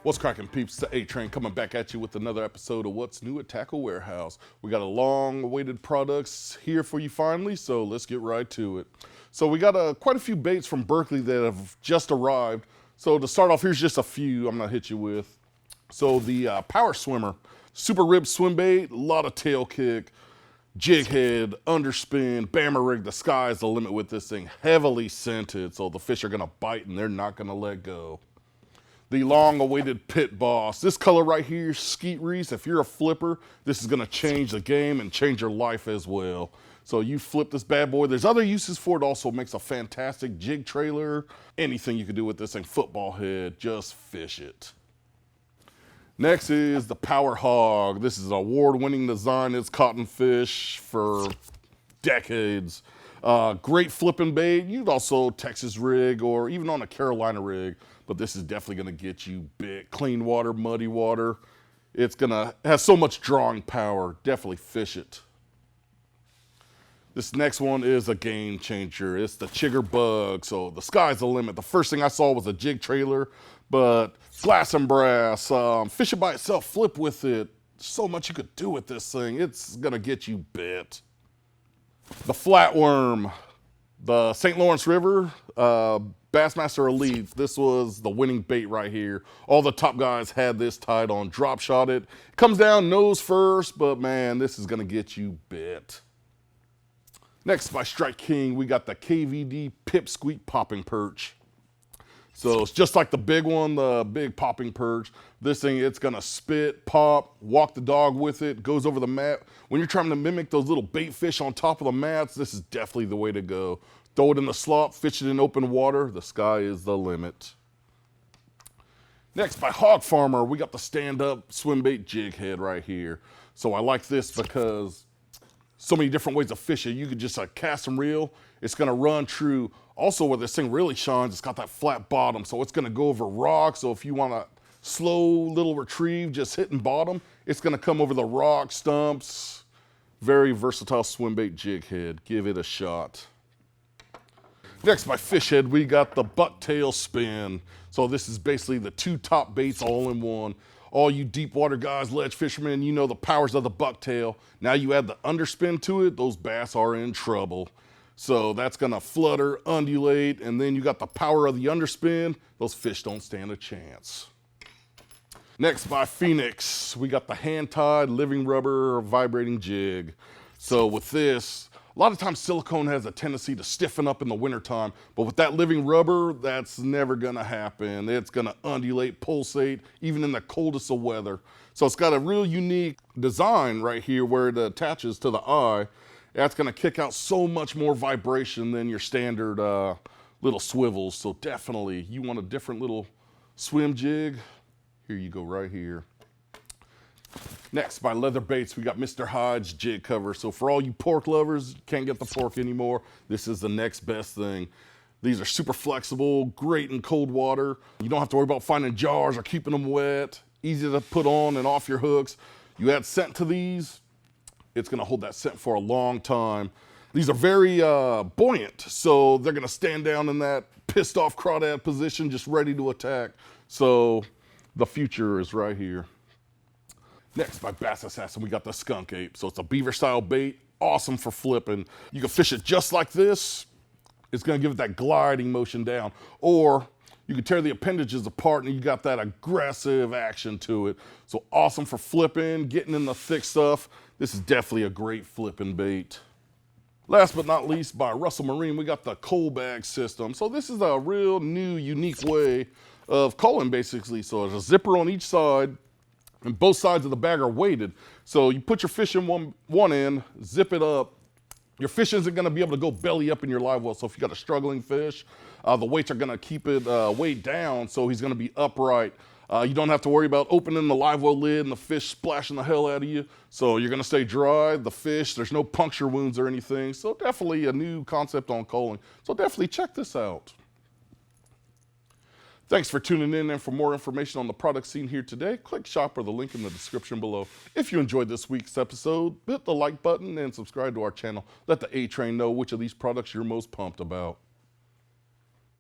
What's cracking, peeps? The A-Train coming back at you with another episode of What's New at Tackle Warehouse. We got a long-awaited products here for you finally, so let's get right to it. So we got quite a few baits from Berkley that have just arrived. So to start off, here's just a few I'm gonna hit you with. So the Power Swimmer, super rib swim bait, a lot of tail kick, jig head, underspin, bammer rig. The sky's the limit with this thing. Heavily scented, so the fish are gonna bite and they're not gonna let go. The long-awaited Pit Boss. This color right here, skeet reese. If you're a flipper, this is gonna change the game and change your life as well. So you flip this bad boy. There's other uses for it. Also makes a fantastic jig trailer. Anything you can do with this thing. Football head, just fish it. Next is the Power Hog. This is an award-winning design. It's caught fish for decades. Great flipping bait. You'd also Texas rig or even on a Carolina rig, but this is definitely gonna get you bit. Clean water, muddy water. It's gonna have so much drawing power. Definitely fish it. This next one is a game changer. It's the Chigger Bug. So the sky's the limit. The first thing I saw was a jig trailer, but glass and brass, fish it by itself, flip with it. So much you could do with this thing. It's gonna get you bit. The Flatworm, the St. Lawrence River, Bassmaster Elite. This was the winning bait right here. All the top guys had this tied on, drop shot it. Comes down nose first, but man, this is gonna get you bit. Next by Strike King, we got the KVD Pipsqueak Popping Perch. So it's just like the big one, the big popping perch. This thing, it's gonna spit, pop, walk the dog with it, goes over the mat. When you're trying to mimic those little bait fish on top of the mats, this is definitely the way to go. Throw it in the slop, fish it in open water, the sky is the limit. Next by HogFarmer, we got the stand-up swim bait jig head right here. So I like this because so many different ways to fish it. You could just cast and reel. It's gonna run true. Also, where this thing really shines, it's got that flat bottom, so it's gonna go over rocks. So if you want a slow little retrieve, just hitting bottom, it's gonna come over the rock stumps. Very versatile swim bait jig head. Give it a shot. Next, by Fish Head, we got the Bucktail Spin. So this is basically the two top baits all in one. All you deep water guys, ledge fishermen, you know the powers of the bucktail. Now you add the underspin to it, those bass are in trouble. So that's gonna flutter, undulate, and then you got the power of the underspin. Those fish don't stand a chance. Next by Phenix, we got the hand-tied living rubber vibrating jig. So with this, a lot of times silicone has a tendency to stiffen up in the wintertime, but with that living rubber, that's never gonna happen. It's gonna undulate, pulsate, even in the coldest of weather. So it's got a real unique design right here where it attaches to the eye. That's gonna kick out so much more vibration than your standard little swivels. So definitely, you want a different little swim jig, here you go right here. Next, by Leatherbaits, we got Mr. Hyde's jig cover. So for all you pork lovers, can't get the pork anymore, this is the next best thing. These are super flexible, great in cold water. You don't have to worry about finding jars or keeping them wet. Easy to put on and off your hooks. You add scent to these, it's gonna hold that scent for a long time. These are very buoyant, so they're gonna stand down in that pissed off crawdad position, just ready to attack. So the future is right here. Next, by Bass Assassin, we got the Skunk Ape. So it's a beaver style bait, awesome for flipping. You can fish it just like this. It's gonna give it that gliding motion down. Or you can tear the appendages apart and you got that aggressive action to it. So awesome for flipping, getting in the thick stuff. This is definitely a great flipping bait. Last but not least, by Russell Marine, we got the coal bag system. So this is a real new, unique way of culling basically. So there's a zipper on each side, and both sides of the bag are weighted. So you put your fish in one end, zip it up. Your fish isn't gonna be able to go belly up in your live well. So if you got a struggling fish, the weights are gonna keep it weighed down, so he's gonna be upright. You don't have to worry about opening the live well lid and the fish splashing the hell out of you. So you're gonna stay dry, the fish, there's no puncture wounds or anything. So definitely a new concept on culling. So definitely check this out. Thanks for tuning in, and for more information on the products seen here today, click shop or the link in the description below. If you enjoyed this week's episode, hit the like button and subscribe to our channel. Let the A-Train know which of these products you're most pumped about.